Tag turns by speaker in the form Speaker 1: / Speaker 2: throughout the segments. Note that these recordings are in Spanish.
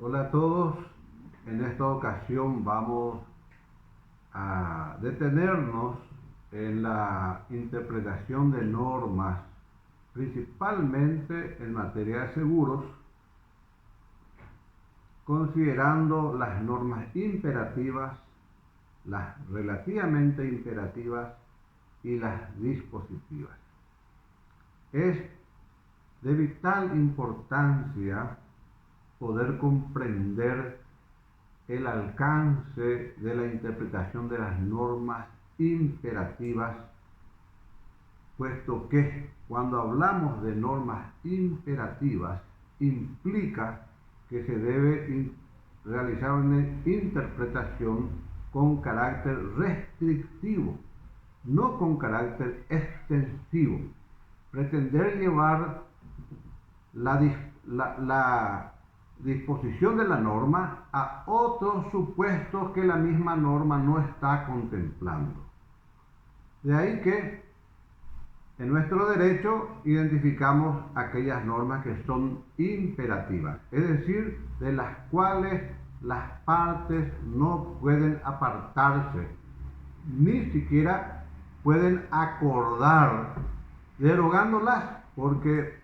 Speaker 1: Hola a todos, en esta ocasión vamos a detenernos en la interpretación de normas, principalmente en materia de seguros, considerando las normas imperativas, las relativamente imperativas y las dispositivas. Es de vital importancia poder comprender el alcance de la interpretación de las normas imperativas, puesto que cuando hablamos de normas imperativas implica que se debe realizar una interpretación con carácter restrictivo, no con carácter extensivo. Pretender llevar la disposición de la norma a otros supuestos que la misma norma no está contemplando. De ahí que en nuestro derecho identificamos aquellas normas que son imperativas, es decir, de las cuales las partes no pueden apartarse, ni siquiera pueden acordar derogándolas, porque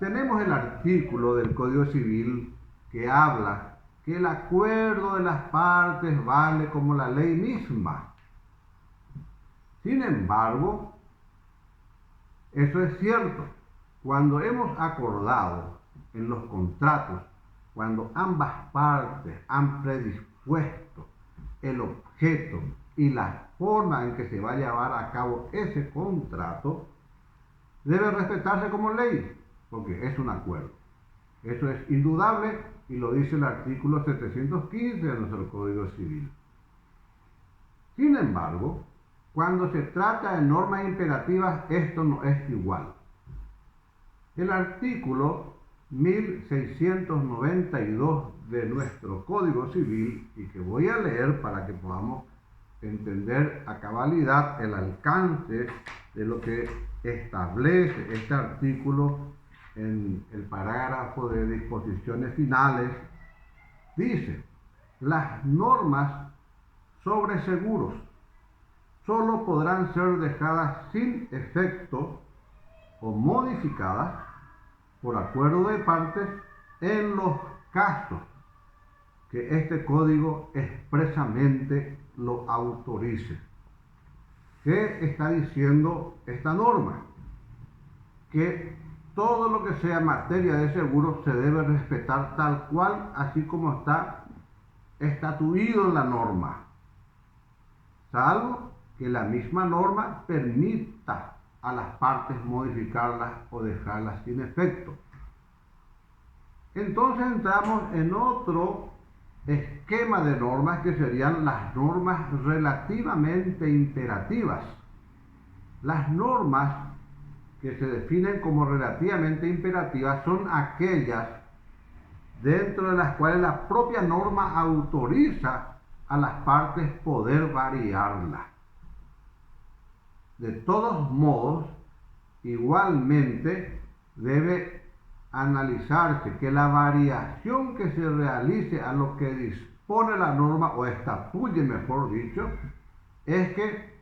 Speaker 1: tenemos el artículo del Código Civil que habla que el acuerdo de las partes vale como la ley misma. Sin embargo, eso es cierto. Cuando hemos acordado en los contratos, cuando ambas partes han predispuesto el objeto y la forma en que se va a llevar a cabo ese contrato, debe respetarse como ley, porque es un acuerdo. Eso es indudable y lo dice el artículo 715 de nuestro Código Civil. Sin embargo, cuando se trata de normas imperativas, esto no es igual. El artículo 1692 de nuestro Código Civil, y que voy a leer para que podamos entender a cabalidad el alcance de lo que establece este artículo en el parágrafo de disposiciones finales, dice: las normas sobre seguros solo podrán ser dejadas sin efecto o modificadas por acuerdo de partes en los casos que este código expresamente lo autorice. ¿Qué está diciendo esta norma? Que todo lo que sea materia de seguros se debe respetar tal cual, así como está estatuido en la norma, salvo que la misma norma permita a las partes modificarlas o dejarlas sin efecto. Entonces entramos en otro esquema de normas que serían las normas relativamente imperativas. Las normas que se definen como relativamente imperativas son aquellas dentro de las cuales la propia norma autoriza a las partes poder variarla. De todos modos, igualmente debe analizarse que la variación que se realice a lo que dispone la norma, o estatuye mejor dicho, es que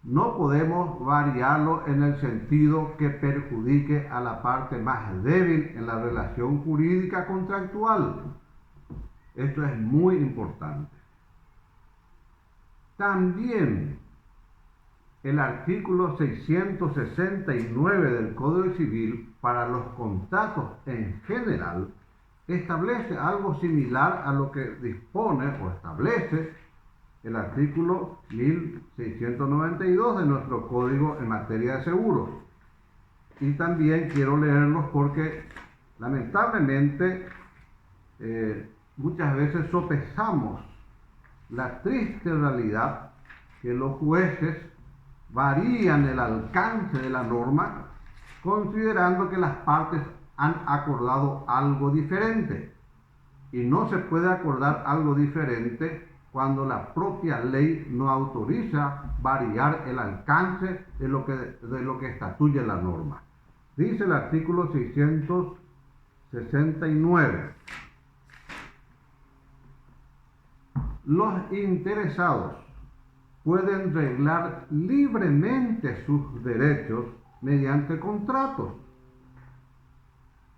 Speaker 1: no podemos variarlo en el sentido que perjudique a la parte más débil en la relación jurídica contractual. Esto es muy importante. También el artículo 669 del Código Civil, para los contratos en general, establece algo similar a lo que dispone o establece el artículo 1692 de nuestro Código en materia de seguros. Y también quiero leerlos porque lamentablemente muchas veces sopesamos la triste realidad que los jueces varían el alcance de la norma considerando que las partes han acordado algo diferente. Y no se puede acordar algo diferente cuando la propia ley no autoriza variar el alcance de lo que estatuye la norma. Dice el artículo 669: los interesados pueden reglar libremente sus derechos mediante contratos,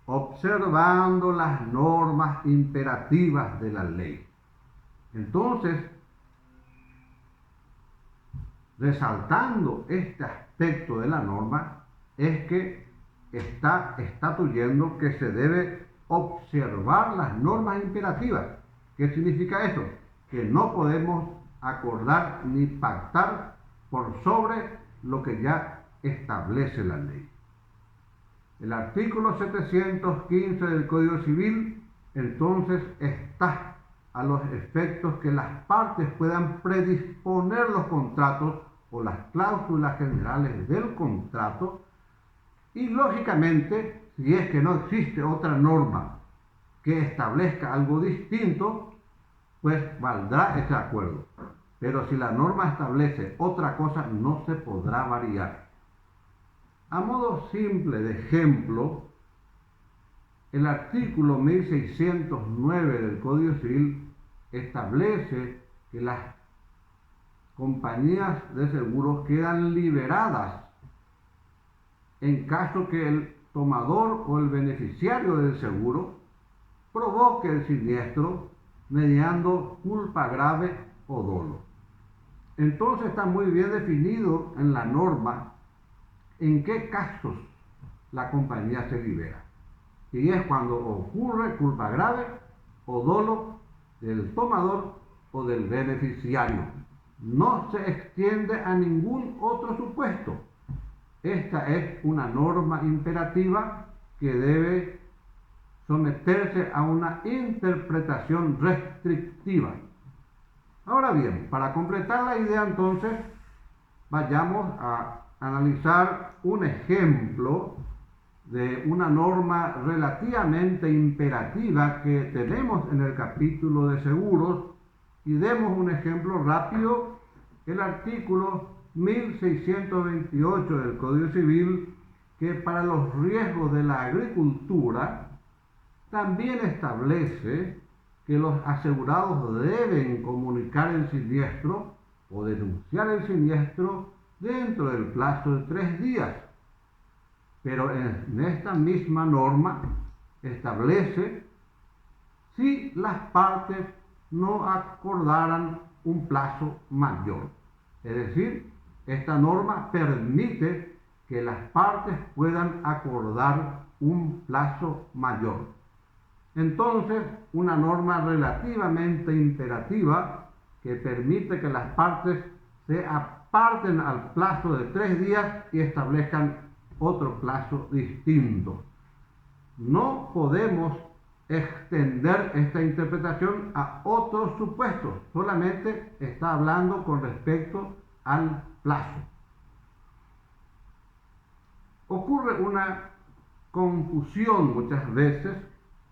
Speaker 1: observando las normas imperativas de la ley. Entonces, resaltando este aspecto de la norma, es que está estatuyendo que se debe observar las normas imperativas. ¿Qué significa eso? Que no podemos acordar ni pactar por sobre lo que ya establece la ley. El artículo 715 del Código Civil entonces está a los efectos que las partes puedan predisponer los contratos o las cláusulas generales del contrato, y lógicamente, si es que no existe otra norma que establezca algo distinto, pues valdrá ese acuerdo. Pero si la norma establece otra cosa, no se podrá variar. A modo simple de ejemplo, el artículo 1609 del Código Civil establece que las compañías de seguros quedan liberadas en caso que el tomador o el beneficiario del seguro provoque el siniestro mediando culpa grave o dolo. Entonces está muy bien definido en la norma en qué casos la compañía se libera. Y es cuando ocurre culpa grave o dolo del tomador o del beneficiario. No se extiende a ningún otro supuesto. Esta es una norma imperativa que debe someterse a una interpretación restrictiva. Ahora bien, para completar la idea entonces, vayamos a analizar un ejemplo de una norma relativamente imperativa que tenemos en el capítulo de seguros, y demos un ejemplo rápido: el artículo 1628 del Código Civil, que para los riesgos de la agricultura también establece que los asegurados deben comunicar el siniestro o denunciar el siniestro dentro del plazo de 3 días. Pero en esta misma norma establece si las partes no acordaran un plazo mayor. Es decir, esta norma permite que las partes puedan acordar un plazo mayor. Entonces, una norma relativamente imperativa que permite que las partes se aparten al plazo de 3 días y establezcan otro plazo distinto. No podemos extender esta interpretación a otros supuestos, solamente está hablando con respecto al plazo. Ocurre una confusión muchas veces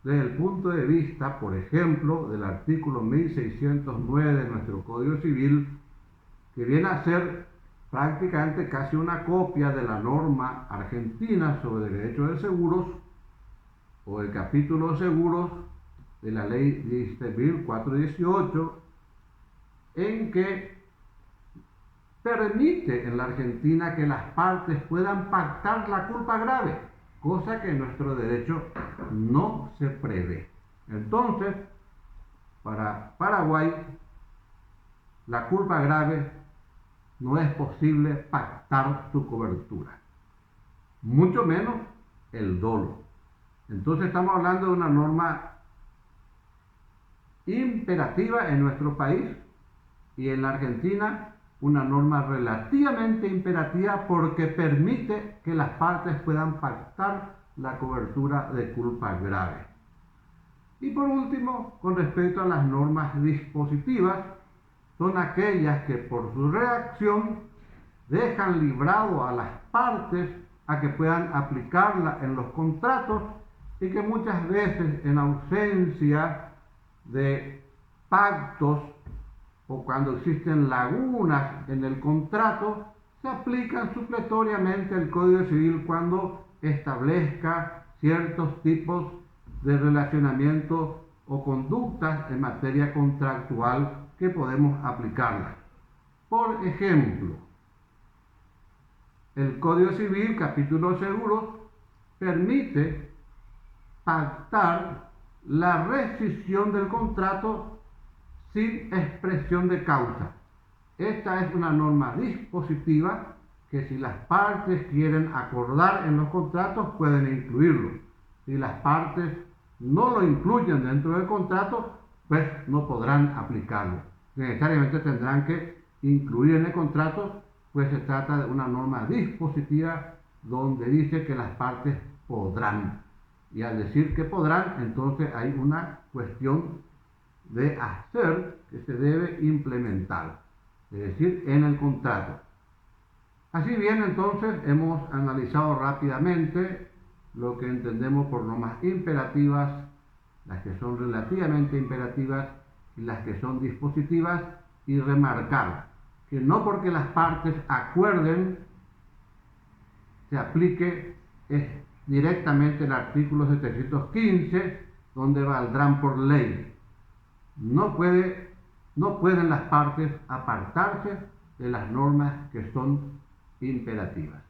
Speaker 1: desde el punto de vista, por ejemplo, del artículo 1609 de nuestro Código Civil, que viene a ser prácticamente casi una copia de la norma argentina sobre derecho de seguros, o el capítulo de seguros de la ley 17.418, en que permite en la Argentina que las partes puedan pactar la culpa grave, cosa que en nuestro derecho no se prevé. Entonces, para Paraguay, la culpa grave no es posible pactar su cobertura, mucho menos el dolo. Entonces estamos hablando de una norma imperativa en nuestro país, y en la Argentina una norma relativamente imperativa porque permite que las partes puedan pactar la cobertura de culpa grave. Y por último, con respecto a las normas dispositivas, son aquellas que por su redacción dejan librado a las partes a que puedan aplicarla en los contratos, y que muchas veces, en ausencia de pactos o cuando existen lagunas en el contrato, se aplican supletoriamente el Código Civil cuando establezca ciertos tipos de relacionamiento o conductas en materia contractual que podemos aplicarlas. Por ejemplo, el Código Civil, capítulo seguros, permite pactar la rescisión del contrato sin expresión de causa. Esta es una norma dispositiva que si las partes quieren acordar en los contratos pueden incluirlo. Si las partes no lo incluyen dentro del contrato, pues no podrán aplicarlo. Necesariamente tendrán que incluir en el contrato, pues se trata de una norma dispositiva donde dice que las partes podrán. Y al decir que podrán, entonces hay una cuestión de hacer que se debe implementar, es decir, en el contrato. Así bien, entonces hemos analizado rápidamente lo que entendemos por normas imperativas, las que son relativamente imperativas y las que son dispositivas, y remarcar que no porque las partes acuerden se aplique directamente el artículo 715, donde valdrán por ley. No pueden las partes apartarse de las normas que son imperativas.